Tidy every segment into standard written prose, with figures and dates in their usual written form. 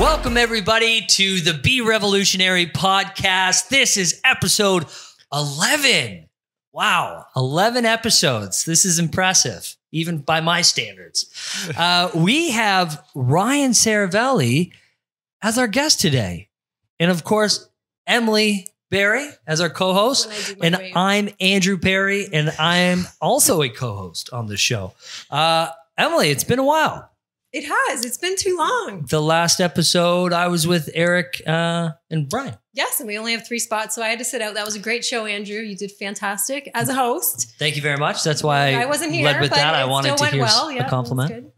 Welcome, everybody, to the Be Revolutionary podcast. This is episode 11. Wow, 11 episodes. This is impressive, even by my standards. We have Ryan Serravalle as our guest today. And of course, Emily Perrie as our co-host. And I'm Andrew Perrie, and I am also a co-host on the show. Emily, it's been a while. It has. It's been too long. The last episode, I was with Eric and Brian. Yes, and we only have 3 spots, so I had to sit out. That was a great show, Andrew. You did fantastic as a host. Thank you very much. That's why I wasn't here, led with that. I wanted to hear a compliment.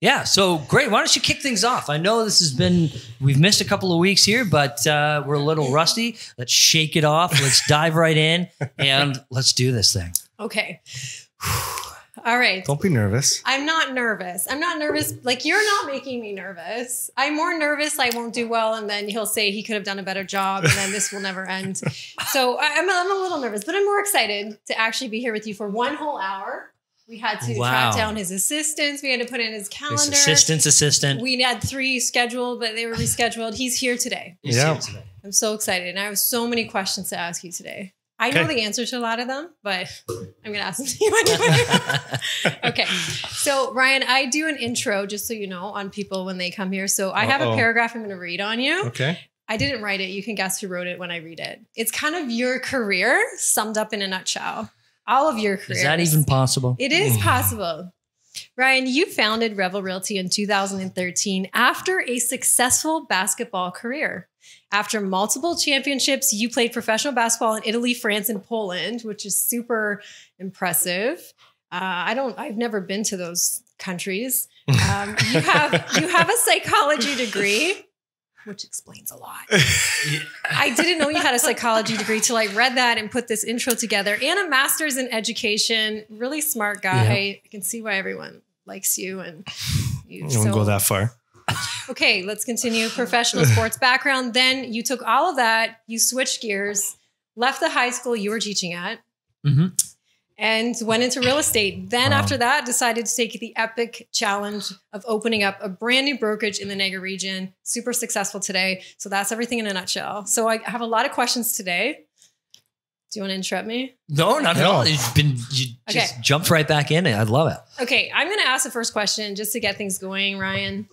Yeah, so great. Why don't you kick things off? I know this has been, we've missed a couple of weeks here, but we're a little rusty. Let's shake it off. Let's dive right in and let's do this thing. Okay. All right. Don't be nervous. I'm not nervous. I'm not nervous. Like, you're not making me nervous. I'm more nervous I won't do well, and then he'll say he could have done a better job, and then this will never end. So I'm a little nervous, but I'm more excited to actually be here with you for 1 whole hour. We had to track down his assistants. We had to put in his calendar. His assistant. We had 3 scheduled, but they were rescheduled. He's here today. He's here today. I'm so excited, and I have so many questions to ask you today. I know the answer to a lot of them, but I'm going to ask them to you anyway. Okay. So, Ryan, I do an intro, just so you know, on people when they come here. So I have a paragraph I'm going to read on you. Okay. I didn't write it. You can guess who wrote it when I read it. It's kind of your career summed up in a nutshell. All of your careers. Is that even possible? It is possible. Ryan, you founded Revel Realty in 2013 after a successful basketball career. After multiple championships, you played professional basketball in Italy, France, and Poland, which is super impressive. I've never been to those countries. You have a psychology degree, which explains a lot. I didn't know you had a psychology degree till I read that and put this intro together, and a master's in education. Really smart guy. Yeah. I can see why everyone likes you. And you won't go that far. Okay, let's continue. Professional sports background. Then you took all of that, you switched gears, left the high school you were teaching at, and went into real estate. Then after that, decided to take the epic challenge of opening up a brand new brokerage in the Niagara region. Super successful today. So that's everything in a nutshell. So I have a lot of questions today. Do you want to interrupt me? No, not at all. You just jumped right back in. I love it. Okay, I'm going to ask the first question just to get things going, Ryan.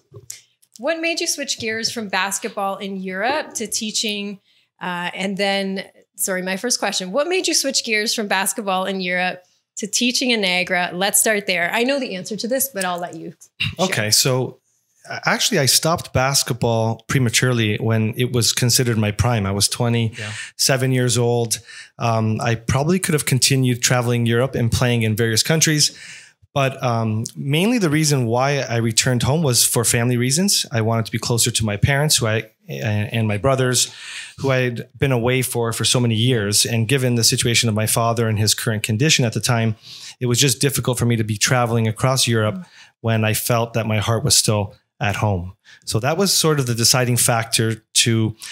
What made you switch gears from basketball in Europe to teaching? My first question. What made you switch gears from basketball in Europe to teaching in Niagara? Let's start there. I know the answer to this, but I'll let you share. Okay, so actually, I stopped basketball prematurely when it was considered my prime. I was 27 years old. I probably could have continued traveling Europe and playing in various countries. But mainly the reason why I returned home was for family reasons. I wanted to be closer to my parents and my brothers, who I had been away for so many years. And given the situation of my father and his current condition at the time, it was just difficult for me to be traveling across Europe when I felt that my heart was still at home. So that was sort of the deciding factor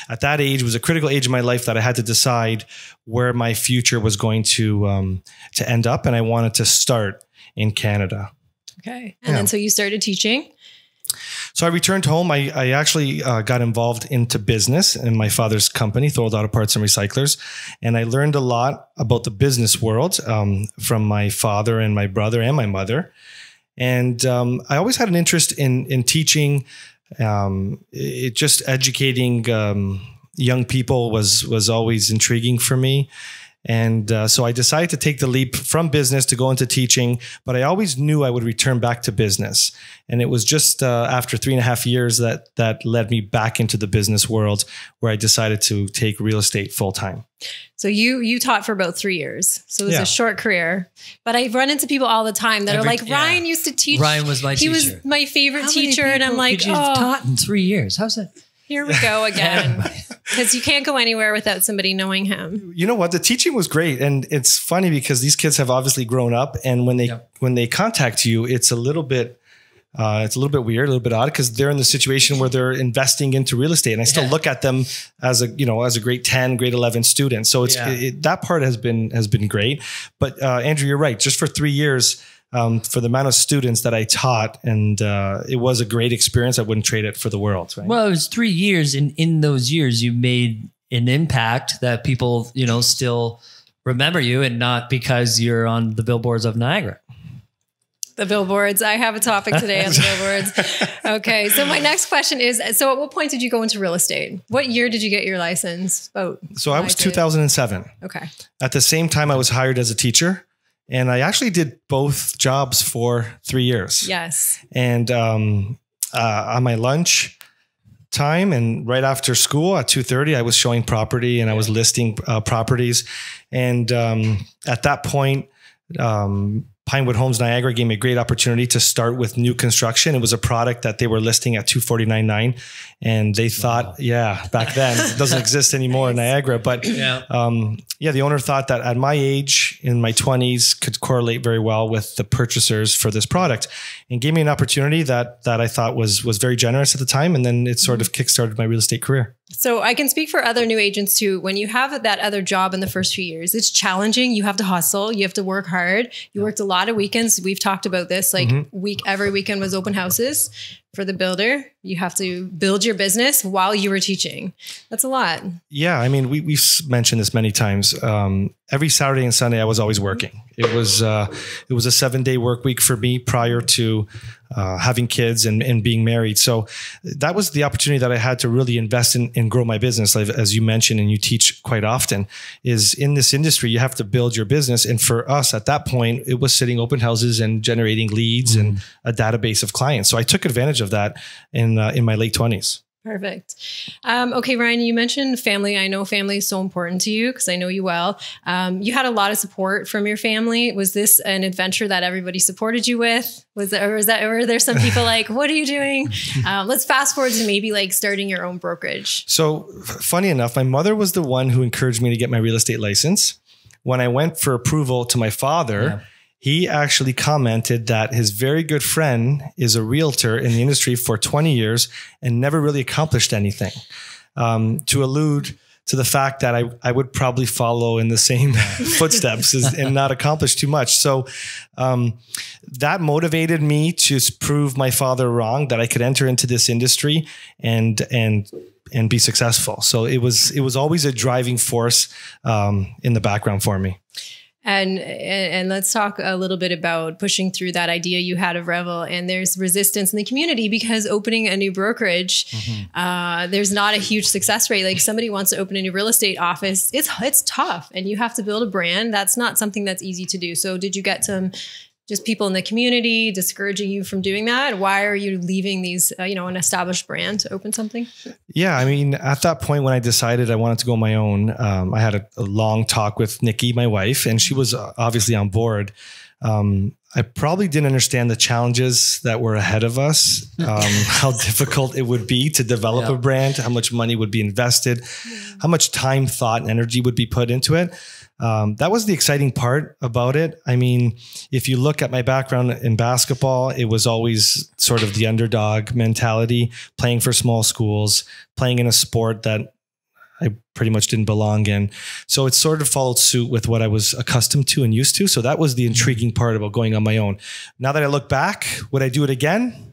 at that age, was a critical age in my life that I had to decide where my future was going to end up. And I wanted to start in Canada. Okay. And then so you started teaching. So I returned home. I actually got involved into business in my father's company, Thorold Auto Parts and Recyclers. And I learned a lot about the business world from my father and my brother and my mother. And I always had an interest in teaching. Just educating young people was always intriguing for me. And so I decided to take the leap from business to go into teaching, but I always knew I would return back to business. And it was just after 3.5 years that led me back into the business world, where I decided to take real estate full time. So you taught for about 3 years. So it was a short career. But I run into people all the time that are like, Ryan used to teach. Ryan was my teacher. He was my favorite teacher. And I'm like, taught in 3 years. How's that? Here we go again. Because you can't go anywhere without somebody knowing him. You know what? The teaching was great. And it's funny because these kids have obviously grown up. And when they contact you, it's a little bit weird, a little bit odd, because they're in the situation where they're investing into real estate. And I still look at them as a grade 10, grade 11 student. So that part has been great. But Andrew, you're right. Just for 3 years, for the amount of students that I taught. And it was a great experience. I wouldn't trade it for the world. Right? Well, it was 3 years. And in those years, you made an impact that people, still remember you, and not because you're on the billboards of Niagara. The billboards. I have a topic today on the billboards. Okay. So my next question is, so at what point did you go into real estate? What year did you get your license? So I was 2007. Okay. At the same time, I was hired as a teacher, and I actually did both jobs for 3 years. Yes. And on my lunch time and right after school at 2:30, I was showing property and I was listing properties. And at that point, Pinewood Homes Niagara gave me a great opportunity to start with new construction. It was a product that they were listing at $249,900, and they thought, back then it doesn't exist anymore in Niagara. But the owner thought that at my age, in my 20s, could correlate very well with the purchasers for this product, and gave me an opportunity that I thought was very generous at the time. And then it sort of kickstarted my real estate career. So I can speak for other new agents too. When you have that other job in the first few years, it's challenging. You have to hustle. You have to work hard. You worked a lot of weekends. We've talked about this, every weekend was open houses for the builder. You have to build your business while you were teaching. That's a lot. Yeah. I mean, we've mentioned this many times. Every Saturday and Sunday, I was always working. It was a 7-day work week for me prior to having kids and being married. So that was the opportunity that I had to really invest in and grow my business. As you mentioned, and you teach quite often, is in this industry, you have to build your business. And for us at that point, it was sitting open houses and generating leads and a database of clients. So I took advantage of that in my late 20s. Perfect. Okay, Ryan, you mentioned family. I know family is so important to you because I know you well. You had a lot of support from your family. Was this an adventure that everybody supported you with? Were there some people like, what are you doing? Let's fast forward to maybe like starting your own brokerage. So funny enough, my mother was the one who encouraged me to get my real estate license. When I went for approval to my father, he actually commented that his very good friend is a realtor in the industry for 20 years and never really accomplished anything, to allude to the fact that I would probably follow in the same footsteps and not accomplish too much. So that motivated me to prove my father wrong, that I could enter into this industry and be successful. So it was always a driving force in the background for me. And let's talk a little bit about pushing through that idea you had of Revel. And there's resistance in the community because opening a new brokerage, there's not a huge success rate. Like somebody wants to open a new real estate office, it's tough, and you have to build a brand. That's not something that's easy to do. So did you get some just people in the community discouraging you from doing that? Why are you leaving these, an established brand to open something? Yeah, I mean, at that point when I decided I wanted to go on my own, I had a long talk with Nikki, my wife, and she was obviously on board. I probably didn't understand the challenges that were ahead of us, how difficult it would be to develop a brand, how much money would be invested, how much time, thought, and energy would be put into it. That was the exciting part about it. I mean, if you look at my background in basketball, it was always sort of the underdog mentality, playing for small schools, playing in a sport that I pretty much didn't belong in. So it sort of followed suit with what I was accustomed to and used to. So that was the intriguing part about going on my own. Now that I look back, would I do it again?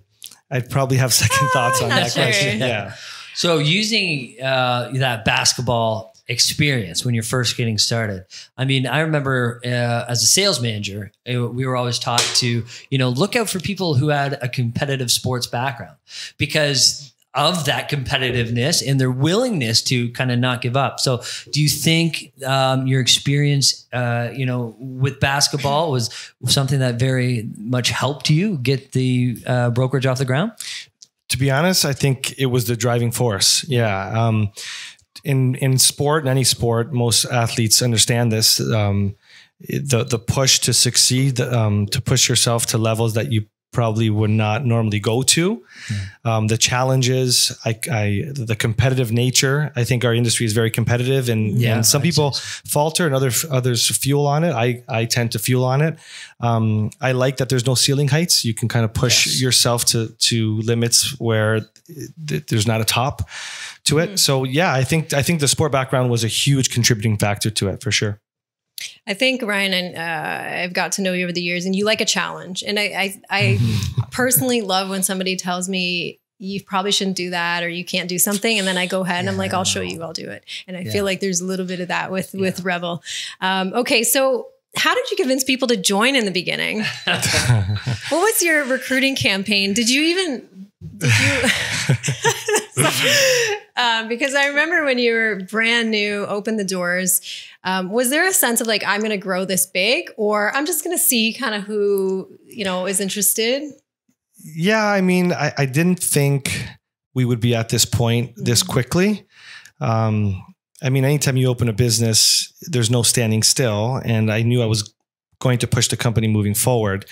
I'd probably have second thoughts on that question. Yeah. So using that basketball experience when you're first getting started. I mean, I remember as a sales manager, we were always taught to, look out for people who had a competitive sports background because of that competitiveness and their willingness to kind of not give up. So do you think your experience, with basketball was something that very much helped you get the brokerage off the ground? To be honest, I think it was the driving force. Yeah. In sport, in any sport, most athletes understand this. The push to succeed, to push yourself to levels that you probably would not normally go to. The challenges, the competitive nature. I think our industry is very competitive, and some people falter and others fuel on it. I tend to fuel on it. I like that there's no ceiling heights. You can kind of push yourself to limits where there's not a top to it. So yeah, I think the sport background was a huge contributing factor to it for sure. I think, Ryan, and I've got to know you over the years, and you like a challenge. And I personally love when somebody tells me you probably shouldn't do that or you can't do something. And then I go ahead and I'm like, I'll show you, I'll do it. And I feel like there's a little bit of that with Revel. Okay, so how did you convince people to join in the beginning? What was your recruiting campaign? Did you because I remember when you were brand new, opened the doors, was there a sense of like, I'm going to grow this big, or I'm just going to see kind of who, is interested? Yeah. I mean, I didn't think we would be at this point this quickly. I mean, anytime you open a business, there's no standing still. And I knew I was going to push the company moving forward.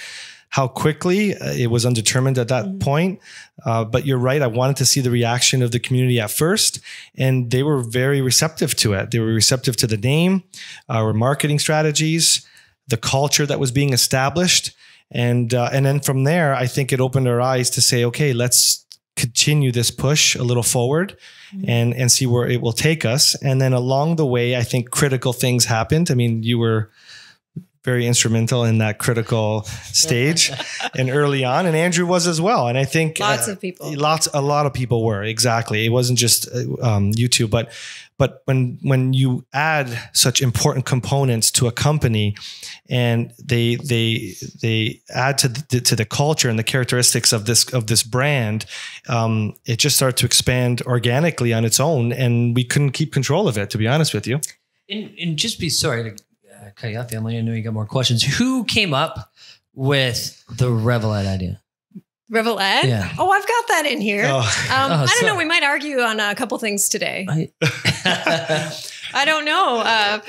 How quickly, it was undetermined at that point. But you're right. I wanted to see the reaction of the community at first. And they were very receptive to it. They were receptive to the name, our marketing strategies, the culture that was being established. And then from there, I think it opened our eyes to say, okay, let's continue this push a little forward and see where it will take us. And then along the way, I think critical things happened. I mean, you were very instrumental in that critical stage and early on, and Andrew was as well. And I think lots of people, a lot of people were. Exactly. It wasn't just you two, but when you add such important components to a company and they add to the culture and the characteristics of this brand, it just started to expand organically on its own, and we couldn't keep control of it, to be honest with you. And just be sorry to cut you off, Emily. I know you got more questions. Who came up with the Revelette idea? Revelette? Yeah. Oh, I've got that in here. I don't know. We might argue on a couple things today. I don't know.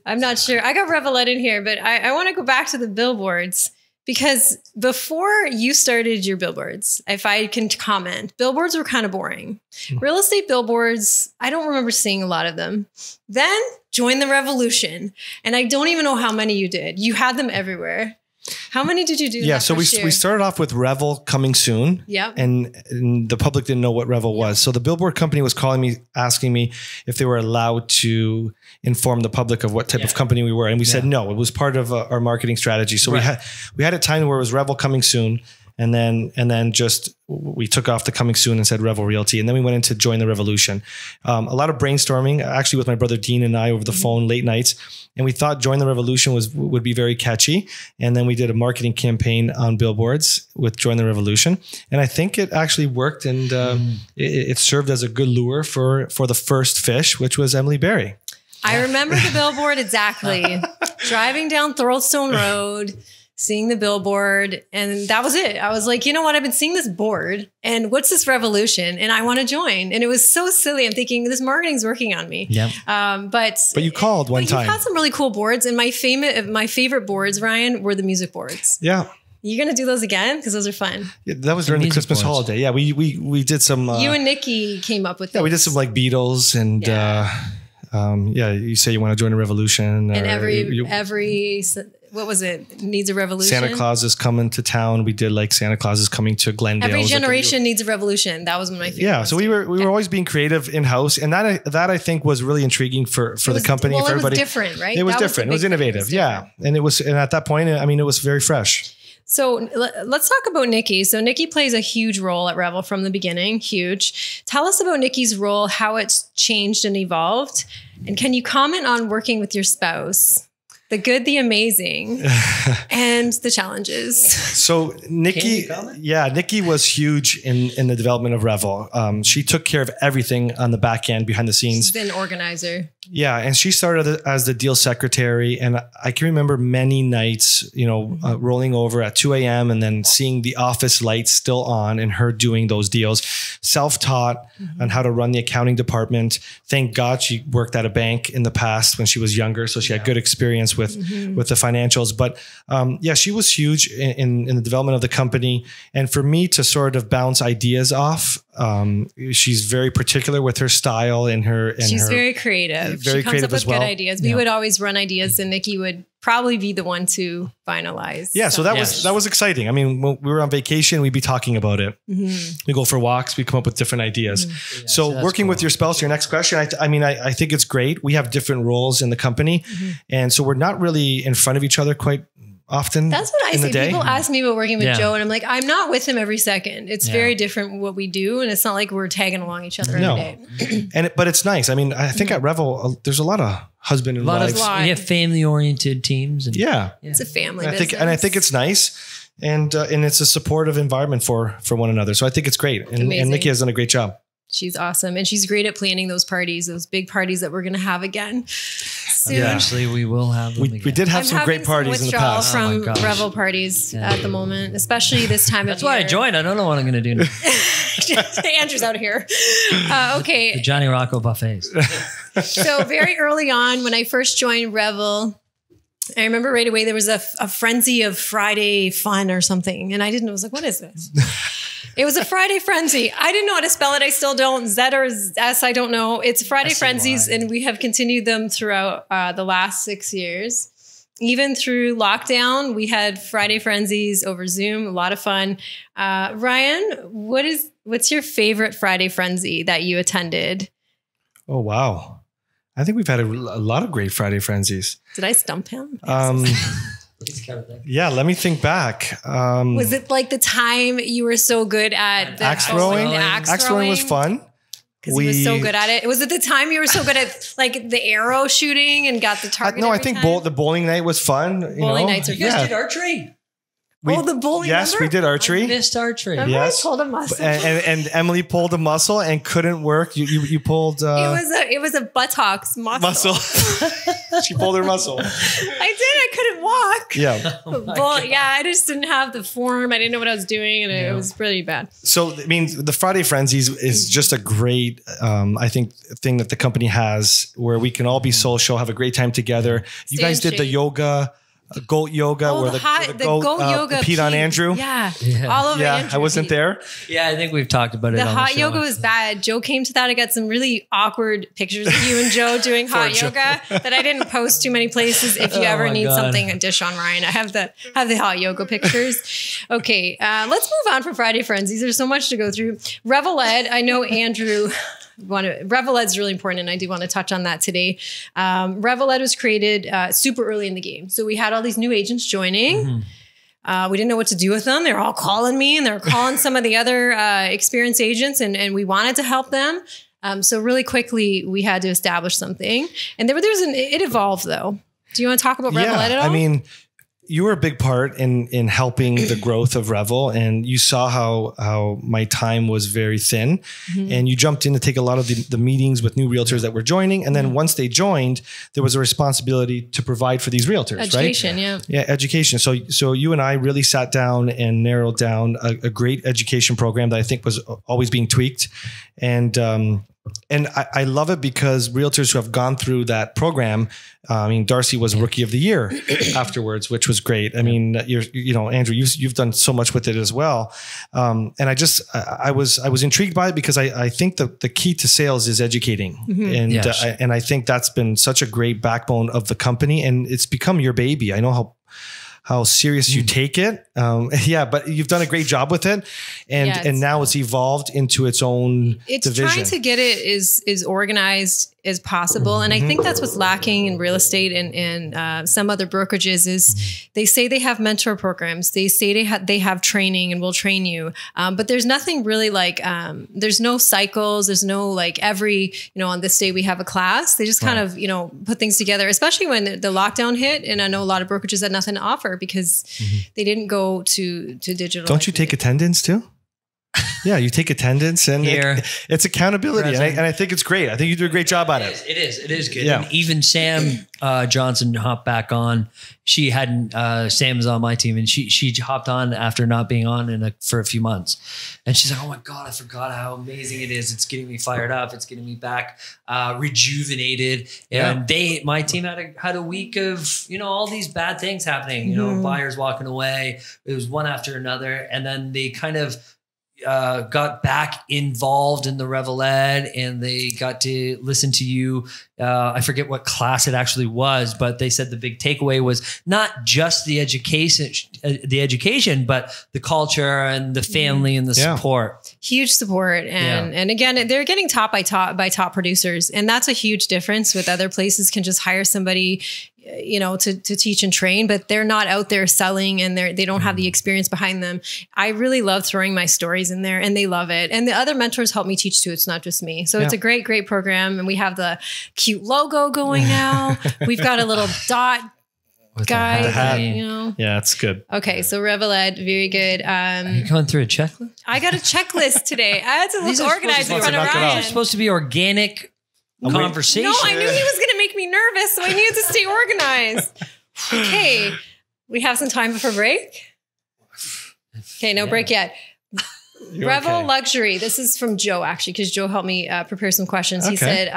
I'm not sure. I got Revelette in here, but I want to go back to the billboards, because before you started your billboards, if I can comment, billboards were kind of boring. Real estate billboards, I don't remember seeing a lot of them. Then join the revolution. And I don't even know how many you did. You had them everywhere. How many did you do? Yeah, so we started off with Revel coming soon. Yeah. And the public didn't know what Revel was. So the billboard company was calling me, asking me if they were allowed to inform the public of what type of company we were. And we said no, it was part of our marketing strategy. So we had a time where it was Revel coming soon. And then just we took off the coming soon and said Revel Realty. And then we went into join the revolution. A lot of brainstorming, actually with my brother Dean and I over the phone late nights. And we thought join the revolution would be very catchy. And then we did a marketing campaign on billboards with join the revolution. And I think it actually worked, and it served as a good lure for the first fish, which was Emily Berry. I remember the billboard exactly. Driving down Thorlestone Road, seeing the billboard, and that was it. I was like, you know what? I've been seeing this board, and what's this revolution? And I want to join. And it was so silly. I'm thinking this marketing's working on me. Yeah. But you called one time. You had some really cool boards, and my favorite boards, Ryan, were the music boards. Yeah. You're going to do those again? Because those are fun. Yeah, that was during the Christmas holiday. Yeah, we did some. You and Nikki came up with those. Yeah, we did some like Beatles and. You say you want to join a revolution. And every what was it? Needs a revolution. Santa Claus is coming to town. We did like Santa Claus is coming to Glendale. Every generation needs a revolution. That was one of my favorites. Yeah, so we were always being creative in house, and that I think was really intriguing for the company, for everybody. It was different, right? It was different. It was innovative. Yeah, and at that point, I mean, it was very fresh. So let's talk about Nikki. So Nikki plays a huge role at Revel from the beginning. Huge. Tell us about Nikki's role, how it's changed and evolved. And can you comment on working with your spouse? The good, the amazing, and the challenges. So Nikki was huge in the development of Revel. She took care of everything on the back end, behind the scenes. She's been an organizer. Yeah, and she started as the deal secretary, and I can remember many nights, rolling over at 2 a.m. and then seeing the office lights still on, and her doing those deals. Self-taught on how to run the accounting department. Thank God she worked at a bank in the past when she was younger, so she had good experience with the financials. But she was huge in the development of the company, and for me to sort of bounce ideas off. She's very particular with her style and she's very creative. She comes up with good ideas. We would always run ideas, and Nikki would probably be the one to finalize. Yeah. So that was exciting. I mean, when we were on vacation, we'd be talking about it. We go for walks, we come up with different ideas. Yeah, so working with your spouse, your next question, I think it's great. We have different roles in the company. And so we're not really in front of each other quite often. That's what I say. People ask me about working with Joe, and I'm like, I'm not with him every second. It's very different what we do, and it's not like we're tagging along each other every day. But it's nice. I mean, I think at Revel, there's a lot of husband and wives. We have family-oriented teams. And it's a family business. I think it's nice, and it's a supportive environment for one another. So I think it's great, and Nikki has done a great job. She's awesome. And she's great at planning those parties, those big parties that we're going to have again soon. Yeah. Eventually we will have them again. We did have some great parties in the past. From Revel parties at the moment, especially this time of year. That's why I joined. I don't know what I'm going to do now. Andrew's out of here. Okay. The Johnny Rocco buffets. So very early on when I first joined Revel, I remember right away there was a frenzy of Friday fun or something. And I didn't know. I was like, what is this? It was a Friday frenzy. I didn't know how to spell it. I still don't. Z or S, I don't know. It's Friday frenzies, and we have continued them throughout the last 6 years. Even through lockdown, we had Friday frenzies over Zoom. A lot of fun. Ryan, what's your favorite Friday frenzy that you attended? Oh, wow. I think we've had a lot of great Friday frenzies. Did I stump him? Yeah, let me think back. Was it like the time you were so good at the axe throwing? Axe throwing was fun. Because he was so good at it. Was it the time you were so good at like the arrow shooting and got the target? No, I think the bowling night was fun. Bowling nights are fun. You guys did archery? The bowling. Yes, we did archery. I missed archery. Yes, I pulled a muscle, and Emily pulled a muscle and couldn't work. You pulled. It was a buttocks muscle. She pulled her muscle. I couldn't walk. Yeah. I just didn't have the form. I didn't know what I was doing, and it was pretty bad. So I mean, the Friday Frenzies is just a great, I think, thing that the company has where we can all be social, have a great time together. You guys did the yoga. Goat yoga, where the goat yoga peed on Andrew. Yeah. All over Andrew. I wasn't there. Yeah, I think we've talked about it. The hot yoga was bad. Joe came to that. I got some really awkward pictures of you and Joe doing hot yoga that I didn't post too many places. If you ever need something, a dish on Ryan, I have the hot yoga pictures. Okay, let's move on from Friday Frenzies. There's so much to go through. Revel Ed, I know Andrew. Revel Ed is really important, and I do want to touch on that today. Revel Ed was created super early in the game, so we had all these new agents joining. We didn't know what to do with them. They were all calling me, and they were calling some of the other experienced agents, and we wanted to help them. So really quickly, we had to establish something, and it evolved though. Do you want to talk about Revel Ed at all? I mean, you were a big part in helping the growth of Revel, and you saw how my time was very thin, and you jumped in to take a lot of the meetings with new realtors that were joining. And then once they joined, there was a responsibility to provide for these realtors, education, right? Yeah, education. So you and I really sat down and narrowed down a great education program that I think was always being tweaked. And I love it because realtors who have gone through that program, I mean, Darcy was Rookie of the Year afterwards, which was great. I mean, Andrew, you've done so much with it as well. And I was intrigued by it because I think the key to sales is educating. And I think that's been such a great backbone of the company, and it's become your baby. I know how serious you take it. But you've done a great job with it. And now it's evolved into its own division. Trying to get it is organized as possible. And I think that's what's lacking in real estate and some other brokerages is they say they have mentor programs. They say they have training and will train you. But there's nothing really like, there's no cycles. There's no like every, on this day we have a class. They just kind of, put things together, especially when the lockdown hit. And I know a lot of brokerages had nothing to offer because they didn't go to digital. Don't you take attendance too? Yeah, you take attendance and it's accountability. And I think it's great. I think you do a great job at it. It is good. Yeah. And even Sam Johnson hopped back on. She hadn't, Sam's on my team, and she hopped on after not being on for a few months. And she's like, oh my God, I forgot how amazing it is. It's getting me fired up. It's getting me back rejuvenated. And my team had a week of, all these bad things happening, buyers walking away. It was one after another. And then they kind of got back involved in the Revel Ed, and they got to listen to you. I forget what class it actually was, but they said the big takeaway was not just the education, but the culture and the family and the support. Huge support. And again, they're getting taught by top producers. And that's a huge difference with other places can just hire somebody, you know, to teach and train, but they're not out there selling and they don't have the experience behind them. I really love throwing my stories in there and they love it. And the other mentors help me teach too. It's not just me. So it's a great, great program. And we have the cute logo going now. We've got a little dot guy, you know. Yeah, it's good. Okay. So Revel Ed, very good. Are you going through a checklist? I got a checklist today. I had to look organized in front of Ryan. It's supposed to be organic conversation. No, I knew he was going to make me nervous, so I needed to stay organized. Okay. We have some time before break. Okay, no break yet. Revel Luxury. This is from Joe, actually, because Joe helped me prepare some questions. He said,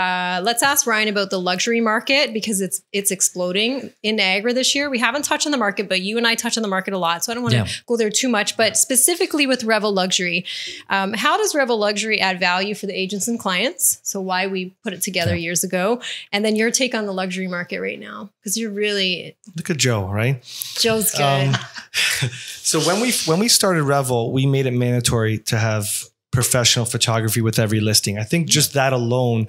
let's ask Ryan about the luxury market because it's exploding in Niagara this year. We haven't touched on the market, but you and I touch on the market a lot. So I don't want to go there too much, but specifically with Revel Luxury, how does Revel Luxury add value for the agents and clients? So why we put it together years ago. And then your take on the luxury market right now, because you're really... Look at Joe, right? Joe's good. So when we started Revel, we made it mandatory to have professional photography with every listing. I think just that alone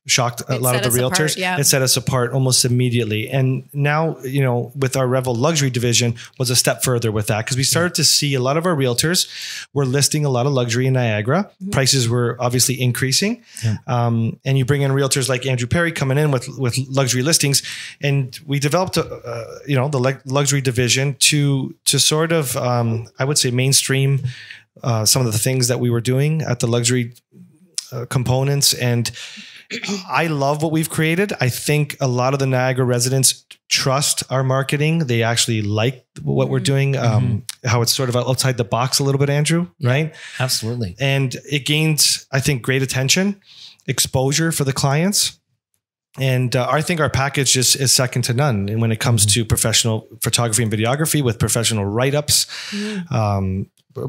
shocked a lot of the realtors. It set us apart almost immediately. And now, you know, with our Revel Luxury division was a step further with that because we started to see a lot of our realtors were listing a lot of luxury in Niagara. Prices were obviously increasing. And you bring in realtors like Andrew Perrie coming in with luxury listings. And we developed, you know, the luxury division to sort of, I would say, mainstream some of the things that we were doing at the luxury components. And I love what we've created. I think a lot of the Niagara residents trust our marketing. They actually like what we're doing, how it's sort of outside the box a little bit, Andrew, right? Absolutely. And it gains, I think, great attention, exposure for the clients. And I think our package is second to none. And when it comes to professional photography and videography with professional write-ups,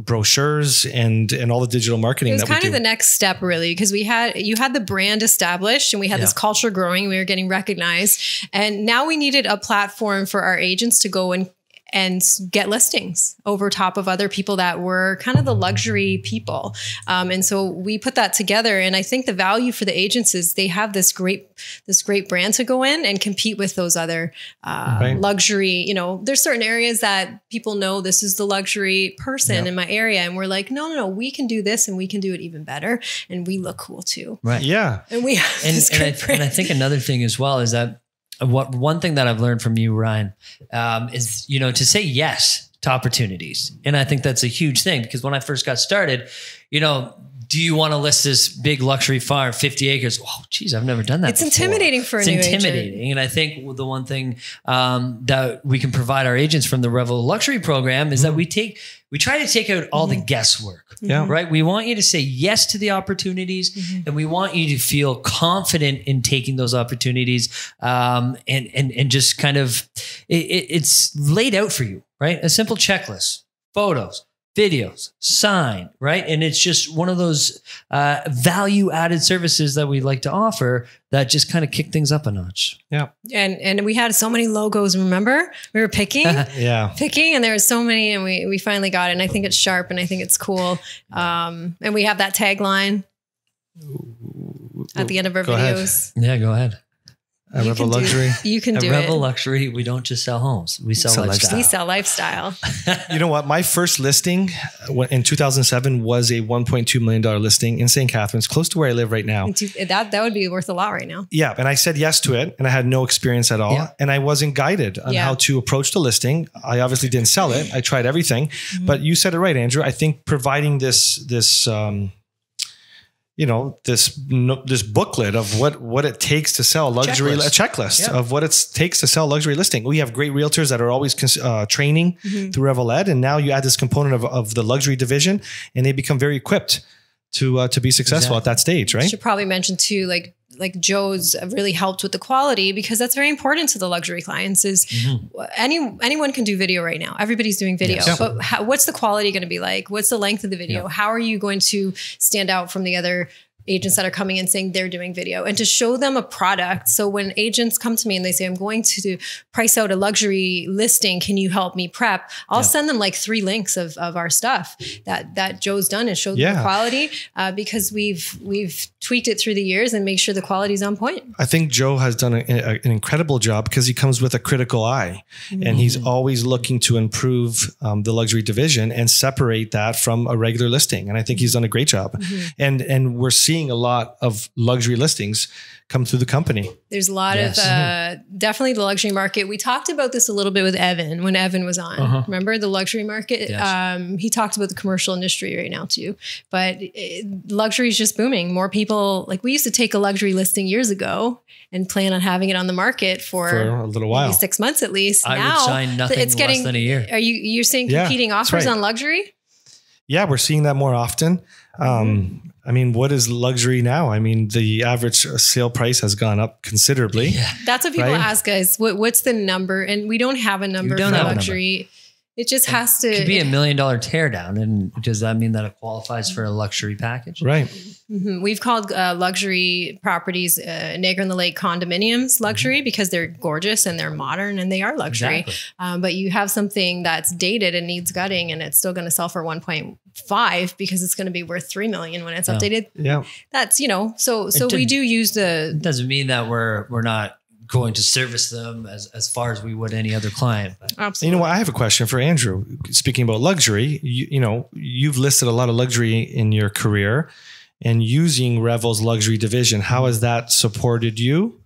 brochures and all the digital marketing. It was kind of the next step, really, because you had the brand established and we had this culture growing. We were getting recognized, and now we needed a platform for our agents to go and get listings over top of other people that were kind of the luxury people. And so we put that together. And I think the value for the agents is they have this great brand to go in and compete with those other luxury, you know, there's certain areas that people know this is the luxury person in my area. And we're like, no, we can do this and we can do it even better. And we look cool too. Right. Yeah. And we have and I think another thing as well is that one thing that I've learned from you, Ryan, is, you know, to say yes to opportunities. And I think that's a huge thing because when I first got started, you know, do you want to list this big luxury farm, 50 acres? Oh, geez, I've never done that before. Intimidating for a new agent. It's intimidating. And I think the one thing that we can provide our agents from the Revel Luxury program is that we try to take out all the guesswork. Right. We want you to say yes to the opportunities and we want you to feel confident in taking those opportunities. And just kind of, it's laid out for you, right? A simple checklist, photos, videos, sign, right? And it's just one of those value added services that we like to offer that just kind of kick things up a notch. Yeah. And we had so many logos, remember? We were picking, picking, and there were so many, and we finally got it. And I think it's sharp and I think it's cool. And we have that tagline at the end of our videos. Yeah, go ahead. A Revel Luxury. You can do it. Revel Luxury. We don't just sell homes. We sell lifestyle. We sell lifestyle. You know what? My first listing in 2007 was a $1.2 million listing in St. Catharines, close to where I live right now. That would be worth a lot right now. Yeah. And I said yes to it and I had no experience at all. Yeah. And I wasn't guided on how to approach the listing. I obviously didn't sell it. I tried everything, but you said it right, Andrew. I think providing this you know, this booklet of what it takes to sell luxury, a checklist of what it takes to sell luxury listing. We have great realtors that are always training through Revel Ed. And now you add this component of the luxury division and they become very equipped to be successful at that stage, right? Should probably mention too, like Joe's really helped with the quality, because that's very important to the luxury clients. Is anyone can do video right now. Everybody's doing video, but what's the quality going to be like? What's the length of the video? How are you going to stand out from the other agents that are coming in saying they're doing video, and to show them a product? So when agents come to me and they say, I'm going to price out a luxury listing, can you help me prep? I'll send them like 3 links of our stuff that Joe's done and showed them the quality, because we've tweaked it through the years and make sure the quality's on point. I think Joe has done an incredible job, because he comes with a critical eye, and he's always looking to improve the luxury division and separate that from a regular listing. And I think he's done a great job. And we're seeing a lot of luxury listings come through the company. There's a lot of definitely the luxury market. We talked about this a little bit with Evan when Evan was on. Remember the luxury market? He talked about the commercial industry right now too. But luxury is just booming. More people, like we used to take a luxury listing years ago and plan on having it on the market for a little while, maybe 6 months at least. I would sign nothing less than a year. Are you're seeing competing offers on luxury? Yeah, we're seeing that more often. I mean, what is luxury now? I mean, the average sale price has gone up considerably. That's what people ask us. What's the number? And we don't have a number for luxury. It just has to. It could be $1 million teardown. And does that mean that it qualifies for a luxury package? Right. We've called luxury properties Niagara-on-the-Lake condominiums luxury because they're gorgeous and they're modern and they are luxury. Exactly. But you have something that's dated and needs gutting, and it's still going to sell for 1.5 because it's going to be worth $3 million when it's updated. Yeah. That's, so we do use the. It doesn't mean that we're not going to service them as far as we would any other client. But. Absolutely. You know what? I have a question for Andrew. Speaking about luxury, you've listed a lot of luxury in your career, and using Revel's luxury division, how has that supported you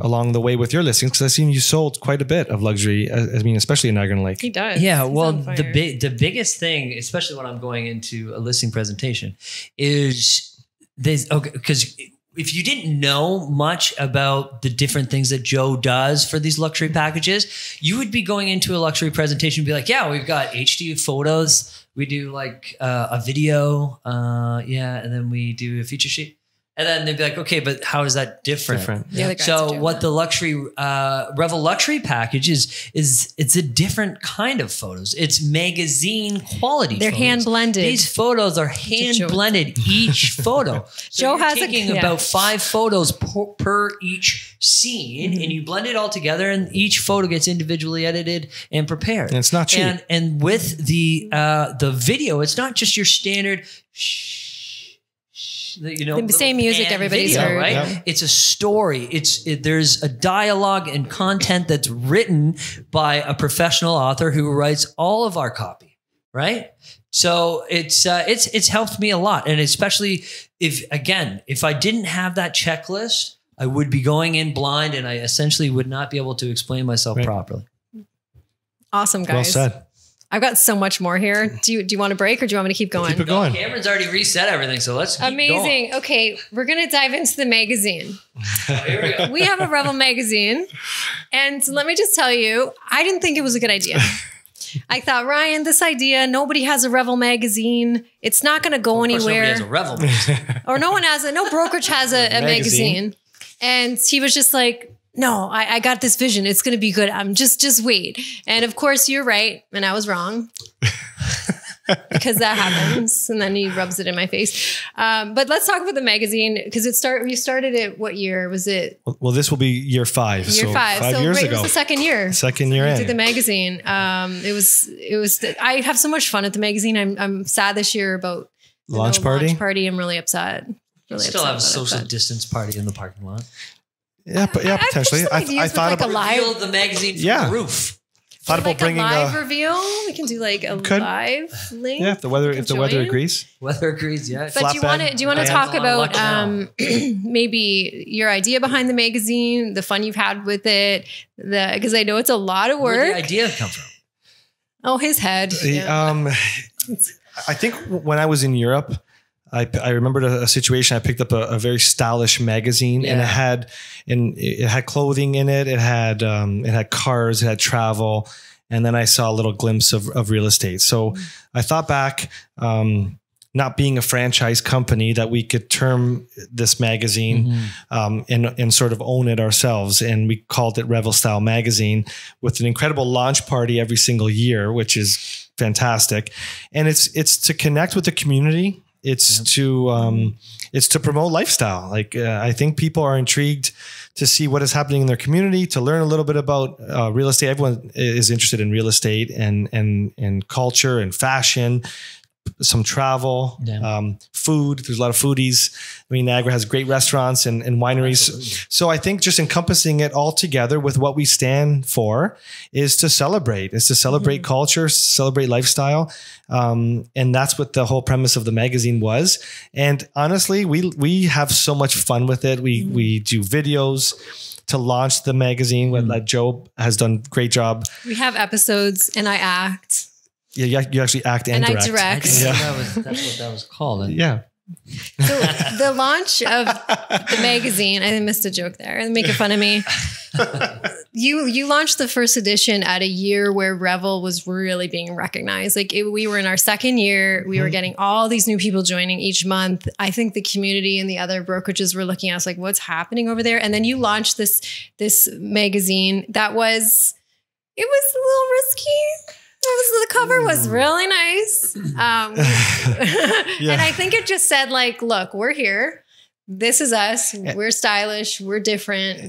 along the way with your listings? Because I've seen you sold quite a bit of luxury. I mean, especially in Niagara-on-the-Lake. He does. Yeah. Well, the biggest thing, especially when I'm going into a listing presentation, is this. Okay, because if you didn't know much about the different things that Joe does for these luxury packages, you would be going into a luxury presentation and be like, yeah, we've got HD photos. We do like a video. And then we do a feature sheet. And then they'd be like, okay, but how is that different? Yeah. So what the luxury Revel luxury package is it's a different kind of photos. It's magazine quality. They're hand blended. These photos are hand blended. Each photo. So Joe has taking about 5 photos per each scene, and you blend it all together, and each photo gets individually edited and prepared. And it's not cheap. And with the video, it's not just your standard. The same music everybody's heard, right? Yep. It's a story. There's a dialogue and content that's written by a professional author who writes all of our copy, right? So it's helped me a lot, and especially if I didn't have that checklist, I would be going in blind, and I essentially would not be able to explain myself properly. Awesome, guys. Well said. I've got so much more here. Do you want to break, or do you want me to keep going? Keep it going. Cameron's already reset everything, so let's keep Amazing. going. Okay, we're going to dive into the magazine. Here we go. We have a Revel magazine, and let me just tell you, I didn't think it was a good idea. I thought, Ryan, this idea, nobody has a Revel magazine. It's not going to go anywhere. Nobody has a Revel magazine. Or no brokerage has a magazine. And he was just like, no, I got this vision. It's going to be good. I'm just wait. And of course you're right. And I was wrong because that happens. And then he rubs it in my face. But let's talk about the magazine, because we started it. What year was it? Well, this will be year 5. Year 5. 5 years ago. It was the second year. Second year in. Did the magazine. It was, I have so much fun at the magazine. I'm sad this year about the launch party. I'm really upset. Still have a social distance party in the parking lot. Yeah, but potentially. I thought about reveal the magazine from the roof. Thought about bringing a live reveal. We can do like a live link. Yeah, if the weather agrees. Weather agrees, yeah. But do you want to talk about maybe your idea behind the magazine, the fun you've had with it, because I know it's a lot of work. Where did the idea come from? Oh, his head. I think when I was in Europe, I remembered a situation. I picked up a very stylish magazine, and it had clothing in it. It had cars, it had travel, and then I saw a little glimpse of real estate. So I thought back, not not being a franchise company, that we could term this magazine and sort of own it ourselves. And we called it Revel Style Magazine, with an incredible launch party every single year, which is fantastic. And it's to connect with the community. It's to promote lifestyle. Like I think people are intrigued to see what is happening in their community, to learn a little bit about real estate. Everyone is interested in real estate and culture and fashion, some travel, food. There's a lot of foodies. I mean, Niagara has great restaurants and wineries. Absolutely. So I think just encompassing it all together with what we stand for is to celebrate. Culture, celebrate lifestyle. And that's what the whole premise of the magazine was. And honestly, we have so much fun with it. We do videos to launch the magazine. What Joe has done a great job. We have episodes and I act. Yeah, you actually act and direct. I direct. That's what that was called. Yeah. So the launch of the magazine, I missed a joke there and making fun of me. You launched the first edition at a year where Revel was really being recognized. Like we were in our second year. We were getting all these new people joining each month. I think the community and the other brokerages were looking at us like, what's happening over there? And then you launched this magazine that was a little risky. The cover was really nice. And I think it just said like, look, we're here. This is us. We're stylish. We're different. And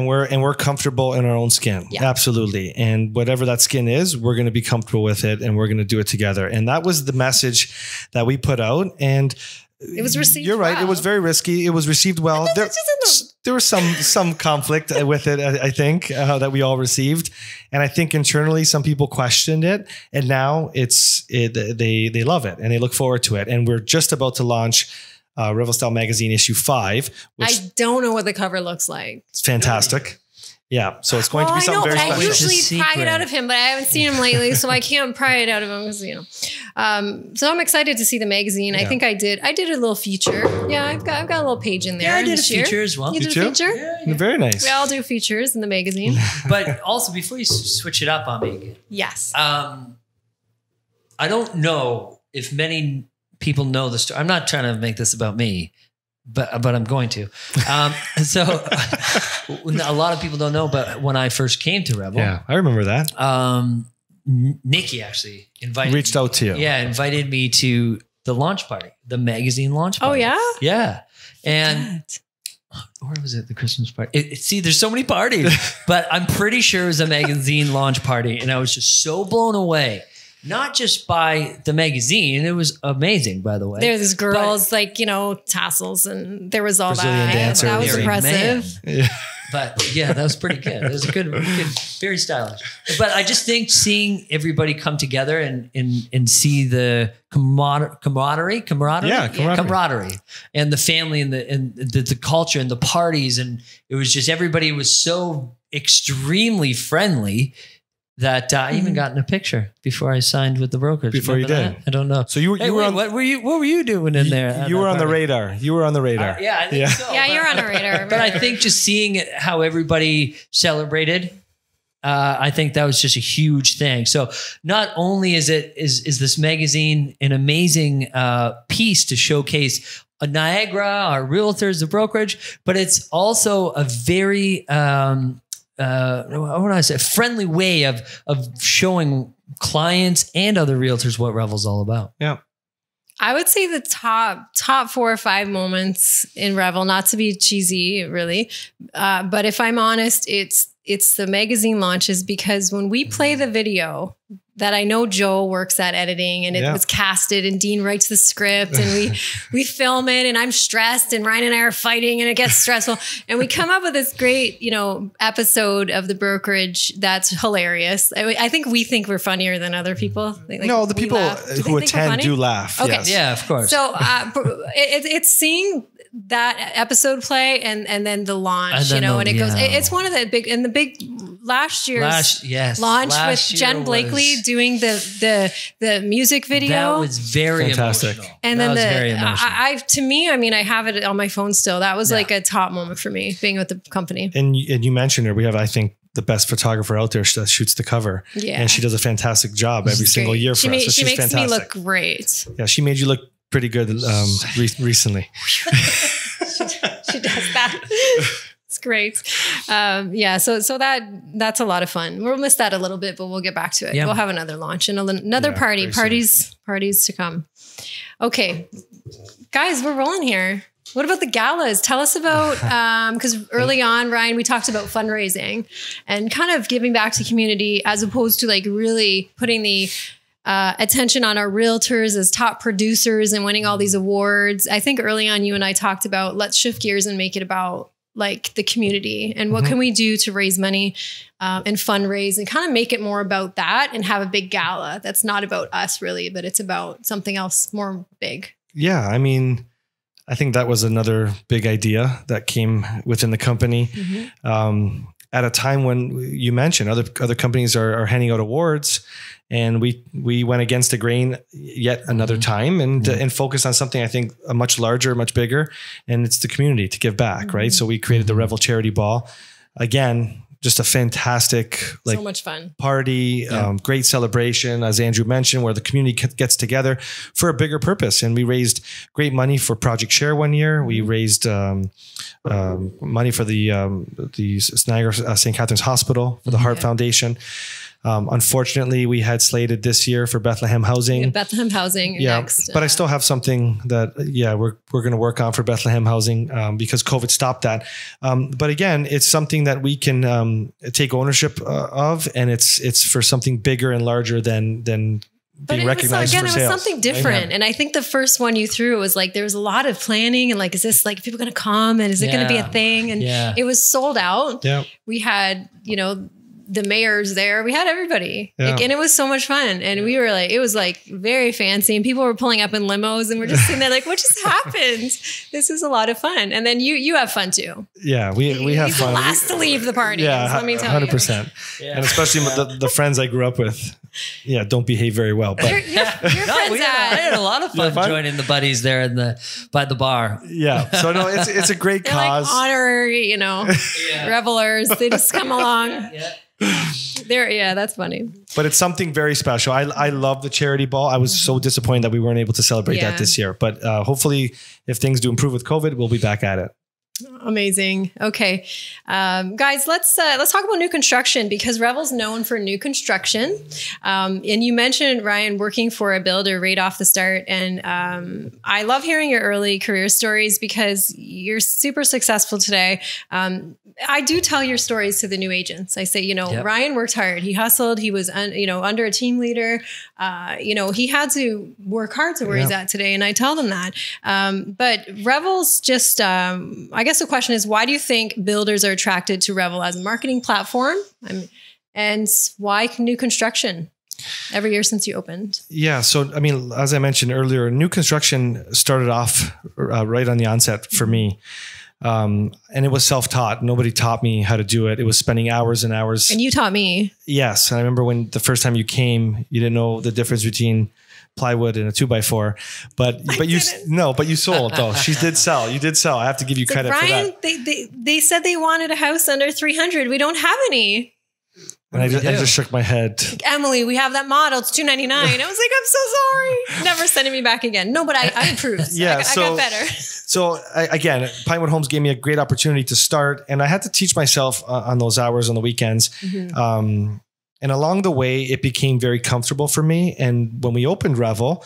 we're comfortable in our own skin. Yeah. Absolutely. And whatever that skin is, we're going to be comfortable with it and we're going to do it together. And that was the message that we put out. And it was received. You're right. Well. It was very risky. It was received well. There was some conflict with it, I think, that we all received. And I think internally some people questioned it. And now they love it and they look forward to it. And we're just about to launch Revel Style Magazine issue 5. I don't know what the cover looks like. It's fantastic. Yeah. So it's going to be something very special. I usually pry it out of him, but I haven't seen him lately, so I can't pry it out of him because, so I'm excited to see the magazine. Yeah. I think I did a little feature. Yeah, I've got a little page in there. Yeah, I did a feature as well. You did a feature? Yeah. Very nice. We all do features in the magazine. But also, before you switch it up on me again. Yes. I don't know if many people know the story. I'm not trying to make this about me. But I'm going to. So a lot of people don't know, but when I first came to Revel. Yeah, I remember that. Nikki actually reached out to you. Yeah, invited me to the launch party, the magazine launch party. Oh, yeah? Yeah. And where was it? The Christmas party. See, there's so many parties, but I'm pretty sure it was a magazine launch party. And I was just so blown away. Not just by the magazine. It was amazing, by the way. There's girls tassels and there was all Brazilian dancers. That was impressive. Yeah. But yeah, that was pretty good. It was good, very stylish. But I just think seeing everybody come together and see the camaraderie, and the family and the culture and the parties. And it was just, everybody was so extremely friendly that I even got in a picture before I signed with the brokerage. Before you did. I don't know. So you were on, what were you doing in there? You were on the radar. You were on the radar. Yeah, I think so. Yeah, you're on a radar. But I think just seeing how everybody celebrated, I think that was just a huge thing. So not only is this magazine an amazing piece to showcase Niagara, our realtors, the brokerage, but it's also a very what would I say? A friendly way of showing clients and other realtors what Revel's all about. Yeah. I would say the top 4 or 5 moments in Revel, not to be cheesy, really. But if I'm honest, it's the magazine launches, because when we play the video that I know Joe works at editing and it was casted and Dean writes the script and we film it and I'm stressed and Ryan and I are fighting and it gets stressful. And we come up with this great, episode of the brokerage that's hilarious. I think we think we're funnier than other people. No, the people who attend do laugh. Okay. Yes. Yeah, of course. So it's seeing that episode play and then the launch, and it goes, it's one of the big last year's launch with Jen Blakely doing the music video. That was very fantastic. Emotional. And then very emotional. to me, I have it on my phone still. That was like a top moment for me being with the company. And you mentioned it. We have, I think, the best photographer out there that shoots the cover. Yeah. And she does a fantastic job every single year for us. So she makes fantastic. me look great. Yeah, she made you look pretty good recently. She does that. It's great. Yeah. So that's a lot of fun. We'll miss that a little bit, but we'll get back to it. Yeah. We'll have another launch and another parties to come. Okay, guys, we're rolling here. What about the galas? Tell us about, because early on, Ryan, we talked about fundraising and kind of giving back to community as opposed to like really putting the attention on our realtors as top producers and winning all these awards. I think early on, you and I talked about let's shift gears and make it about like the community and what can we do to raise money and fundraise and kind of make it more about that and have a big gala that's not about us really, but it's about something else more big. Yeah. I mean, I think that was another big idea that came within the company at a time when you mentioned other companies are handing out awards, and we went against the grain yet another time and focused on something I think a much larger, much bigger, and it's the community to give back, right? So we created the Revel Charity Ball. Again, just a fantastic, like, so much fun party, great celebration, as Andrew mentioned, where the community gets together for a bigger purpose. And we raised great money for Project Share one year. We raised money for the Niagara St. Catharines Hospital for the Heart Foundation. Unfortunately, we had slated this year for Bethlehem Housing. Bethlehem Housing next. But I still have something that, we're going to work on for Bethlehem Housing because COVID stopped that. But again, it's something that we can take ownership of, and it's for something bigger and larger than being recognized for sales. It was something different. And I think the first one you threw was like, there was a lot of planning and like, is this like people going to come and is it going to be a thing? And it was sold out. Yeah. We had, the mayor's there. We had everybody. Yeah. And it was so much fun. And we were like, it was like very fancy and people were pulling up in limos and we're just sitting there like, what just happened? This is a lot of fun. And then you have fun too. Yeah, we have fun. The last to leave the party. Yeah, let me tell 100%. You. And especially the friends I grew up with, don't behave very well. But your friends I had a lot of fun joining the buddies there by the bar. Yeah. So no, it's a great cause. Like honorary, revelers. They just come along. That's funny. But it's something very special. I love the charity ball. I was so disappointed that we weren't able to celebrate that this year. But hopefully, if things do improve with COVID, we'll be back at it. Amazing. Okay. Guys, let's talk about new construction because Revel's known for new construction. And you mentioned, Ryan, working for a builder right off the start. And I love hearing your early career stories because you're super successful today. I do tell your stories to the new agents. I say, Ryan worked hard. He hustled. He was, under a team leader. He had to work hard to where he's at today. And I tell them that. But Revel's just, I guess the question is, why do you think builders are attracted to Revel as a marketing platform? And why new construction every year since you opened? Yeah. So, I mean, as I mentioned earlier, new construction started off right on the onset for me. And it was self-taught. Nobody taught me how to do it. It was spending hours and hours. And you taught me. Yes. And I remember when the first time you came, you didn't know the difference between plywood and a 2x4, but you sold though. She did sell. You did sell. I have to give you credit Ryan, for that. They said they wanted a house under 300. We don't have any. And I just shook my head. Emily, we have that model. It's $299. I was like, I'm so sorry. Never sending me back again. No, but I improved. I got better. So again, Pinewood Homes gave me a great opportunity to start, and I had to teach myself on those hours on the weekends. And along the way, it became very comfortable for me. And when we opened Revel,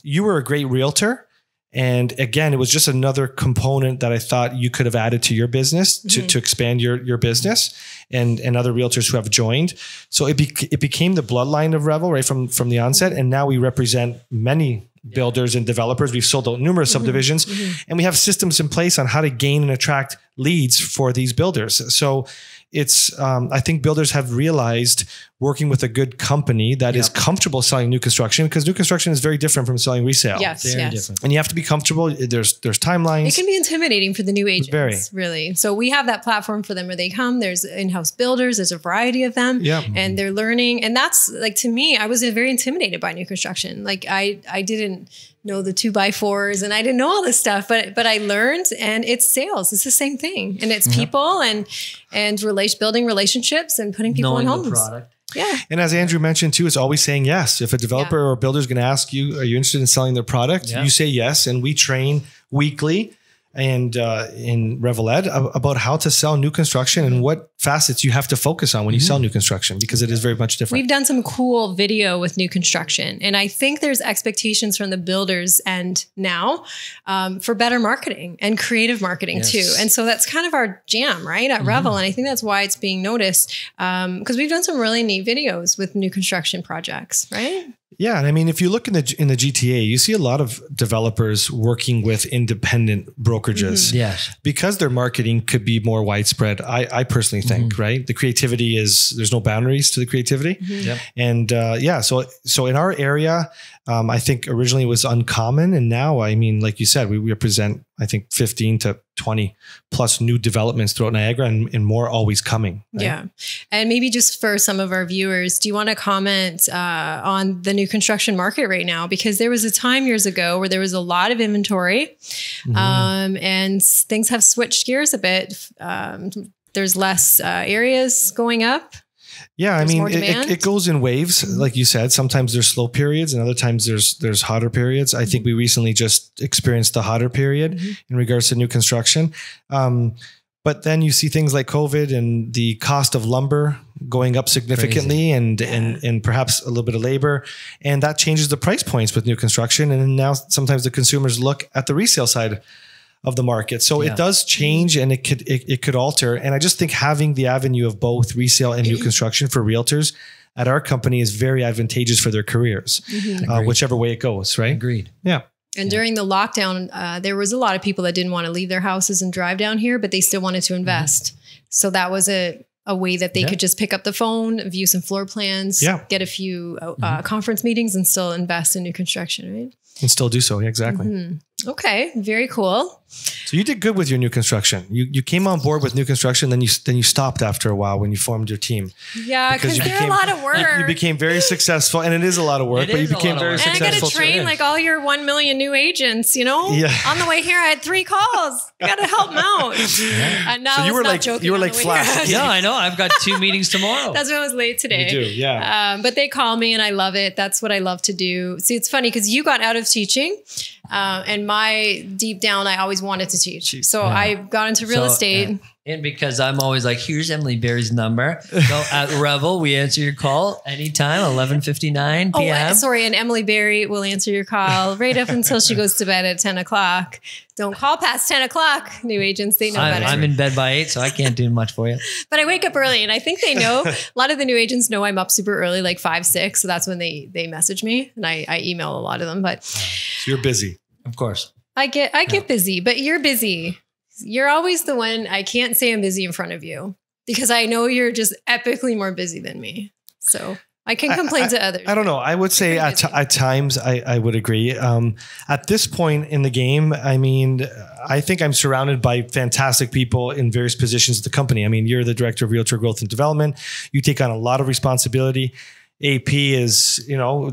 you were a great realtor. And again, it was just another component that I thought you could have added to your business to expand your business and other realtors who have joined. So it became the bloodline of Revel right from the onset. And now we represent many builders and developers. We've sold out numerous subdivisions and we have systems in place on how to gain and attract leads for these builders. So it's, I think builders have realized working with a good company that is comfortable selling new construction, because new construction is very different from selling resale. Yes. Different. And you have to be comfortable. There's timelines. It can be intimidating for the new agents, really. So we have that platform for them where they come. There's in-house builders. There's a variety of them. And they're learning. And that's like, to me, I was very intimidated by new construction. Like I didn't know the 2x4s and I didn't know all this stuff, but I learned, and it's sales. It's the same thing. thing. And it's people and building relationships and putting people in homes. Product. Yeah. And as Andrew mentioned too, it's always saying yes. If a developer or builder is going to ask you, are you interested in selling their product? You say yes. And we train weekly and in Revel Ed about how to sell new construction and what facets you have to focus on when you sell new construction, because it is very much different. We've done some cool video with new construction, and I think there's expectations from the builders and now for better marketing and creative marketing too. And so that's kind of our jam, right, at Revel. And I think that's why it's being noticed, because we've done some really neat videos with new construction projects, right? Yeah. And I mean, if you look in the GTA, you see a lot of developers working with independent brokerages because their marketing could be more widespread. I personally think, right? The creativity there's no boundaries to the creativity. And so in our area, I think originally it was uncommon. And now, I mean, like you said, we represent, I think 15 to 20 plus new developments throughout Niagara and more always coming. Right? Yeah. And maybe just for some of our viewers, do you want to comment on the new construction market right now? Because there was a time years ago where there was a lot of inventory and things have switched gears a bit. There's less areas going up. Yeah, I mean, it goes in waves, like you said. Sometimes there's slow periods, and other times there's hotter periods. I think we recently just experienced the hotter period in regards to new construction. But then you see things like COVID and the cost of lumber going up significantly, and perhaps a little bit of labor, and that changes the price points with new construction. And now sometimes the consumers look at the resale side of the market. So it does change, and it could alter. And I just think having the avenue of both resale and new construction for realtors at our company is very advantageous for their careers, whichever way it goes, right? Agreed. Yeah. And during the lockdown, there was a lot of people that didn't want to leave their houses and drive down here, but they still wanted to invest. So that was a way that they could just pick up the phone, view some floor plans, get a few conference meetings, and still invest in new construction, right? And still do so. Yeah, exactly. Okay. Very cool. So you did good with your new construction. You came on board with new construction, then you stopped after a while when you formed your team. Yeah, because they're a lot of work. You became very successful, and it is a lot of work, but you became very successful. And I got to train like all your 1 million new agents, you know? Yeah. On the way here, I had 3 calls. I got to help them out. And now so you were like Flash. Yeah, I know. I've got 2 meetings tomorrow. That's why I was late today. You do, yeah. But they call me, and I love it. That's what I love to do. See, it's funny because you got out of teaching, and my deep down, I always wanted to teach. So I got into real estate. And because I'm always like, here's Emily Berry's number. Go at Revel. We answer your call anytime, 11:59 p.m. Oh, sorry. And Emily Berry will answer your call right up until she goes to bed at 10 o'clock. Don't call past 10 o'clock. New agents, they know better. I'm in bed by 8, so I can't do much for you. But I wake up early, and I think they know. A lot of the new agents know I'm up super early, like 5, 6. So that's when they message me, and I email a lot of them. But so you're busy. Of course. I get busy, but you're busy. You're always the one. I can't say I'm busy in front of you because I know you're just epically more busy than me. So I can complain to others. I don't know. I would say at times I would agree. At this point in the game, I mean, I think I'm surrounded by fantastic people in various positions at the company. I mean, you're the director of Realtor Growth and Development. You take on a lot of responsibility. AP is,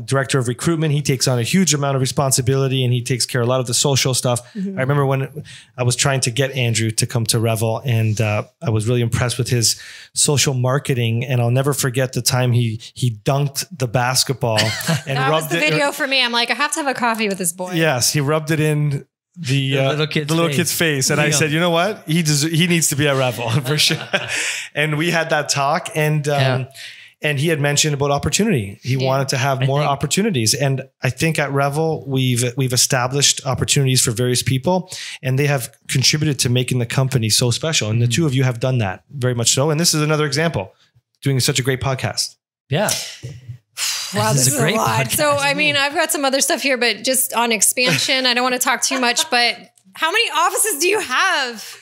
director of recruitment. He takes on a huge amount of responsibility, and he takes care of a lot of the social stuff. I remember when I was trying to get Andrew to come to Revel, and I was really impressed with his social marketing. And I'll never forget the time he dunked the basketball and that was the video for me. I'm like, I have to have a coffee with this boy. Yes, he rubbed it in the little kid's face. And I said, you know what? He needs to be at Revel for sure. And we had that talk, and he had mentioned about opportunity. He wanted to have more opportunities. And I think at Revel, we've established opportunities for various people, and they have contributed to making the company so special. And the two of you have done that very much so. And this is another example, doing such a great podcast. Yeah. Wow, this is a great lot. Podcast. So, I mean, I've got some other stuff here, but just on expansion, I don't want to talk too much, but how many offices do you have?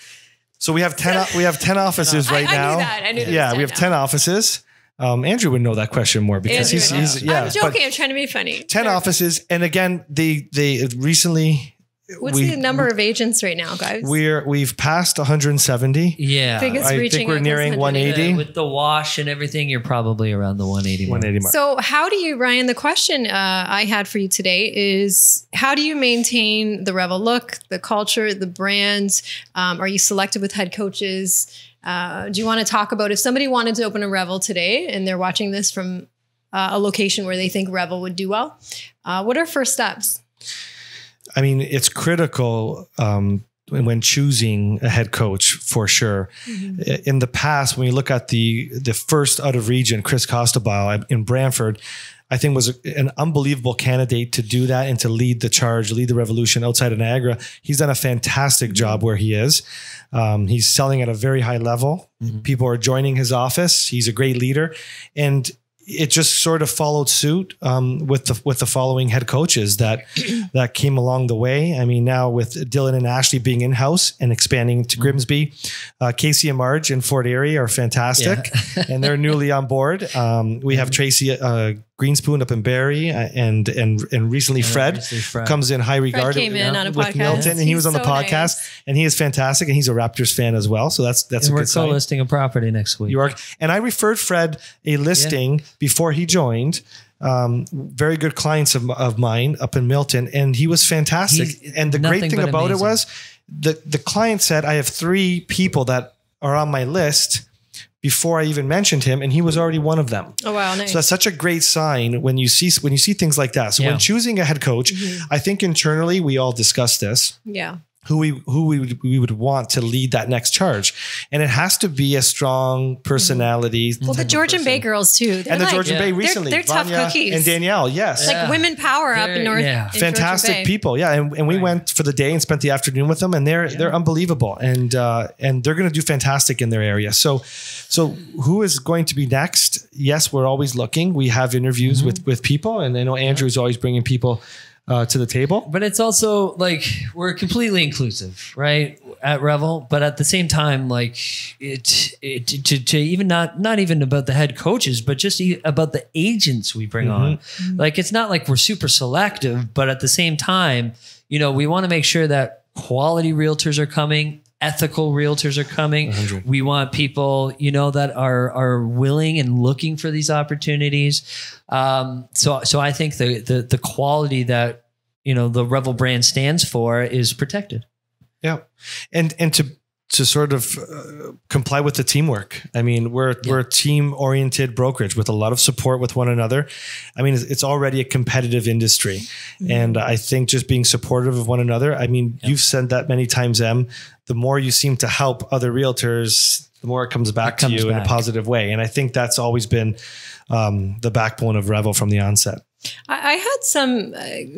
So we have 10, we have 10 offices right now. I knew that. Yeah, we have 10 offices. Andrew would know that question more because he's I'm joking. I'm trying to be funny. 10 offices. And again, they recently What's the number of agents right now, guys? We've passed 170. Yeah. I think we're nearing 180. With the wash and everything, you're probably around the 180 mark. 180 mark. So how do you, Ryan, the question I had for you today is, how do you maintain the Revel look, the culture, the brands? Are you selective with head coaches? Do you want to talk about if somebody wanted to open a Revel today and they're watching this from a location where they think Revel would do well? What are first steps? I mean, it's critical when choosing a head coach for sure. Mm-hmm. In the past, when you look at the first out of region, Chris Costabile in Brantford, I think was an unbelievable candidate to do that and to lead the charge, lead the revolution outside of Niagara. He's done a fantastic job where he is. He's selling at a very high level. Mm-hmm. People are joining his office. He's a great leader. And it just sort of followed suit with the following head coaches that came along the way. I mean, now with Dylan and Ashley being in-house and expanding to Grimsby, Casey and Marge in Fort Erie are fantastic, and they're newly on board. We have Tracy Greenspoon up in Barrie, and recently Fred comes in high regard. Fred came in on a with podcast. Milton, and he was on the podcast, nice. And he is fantastic, and he's a Raptors fan as well. So that's a good sign. We're co-listing a property next week. You are, and I referred Fred a listing before he joined. Very good clients of mine up in Milton, and he was fantastic. And the great thing about it was the client said, I have 3 people that are on my list before I even mentioned him, and he was already one of them. Oh, wow. Nice. So that's such a great sign when you see things like that. So when choosing a head coach, I think internally we all discuss this. Yeah. Who we would want to lead that next charge. And it has to be a strong personality. Well, the Georgian Bay girls too. And the Georgian Bay recently. They're tough cookies. And Danielle, yes. Like women power up in North. Yeah. In Fantastic people. Yeah. And we went for the day and spent the afternoon with them, and they're unbelievable. And they're going to do fantastic in their area. So who is going to be next? Yes, we're always looking. We have interviews with people, and I know Andrew is always bringing people to the table. But it's also like we're completely inclusive, right, at Revel. But at the same time, like to even not even about the head coaches, but just about the agents we bring on. Like it's not like we're super selective, but at the same time, we want to make sure that quality realtors are coming. Ethical realtors are coming. 100. We want people, that are willing and looking for these opportunities. So I think the quality that, the Revel brand stands for is protected. Yeah. And to sort of comply with the teamwork. I mean, we're a team-oriented brokerage with a lot of support with one another. I mean, it's already a competitive industry. And I think just being supportive of one another, I mean, you've said that many times, Em, the more you seem to help other realtors, the more it comes back to you in a positive way. And I think that's always been the backbone of Revel from the onset. I had some,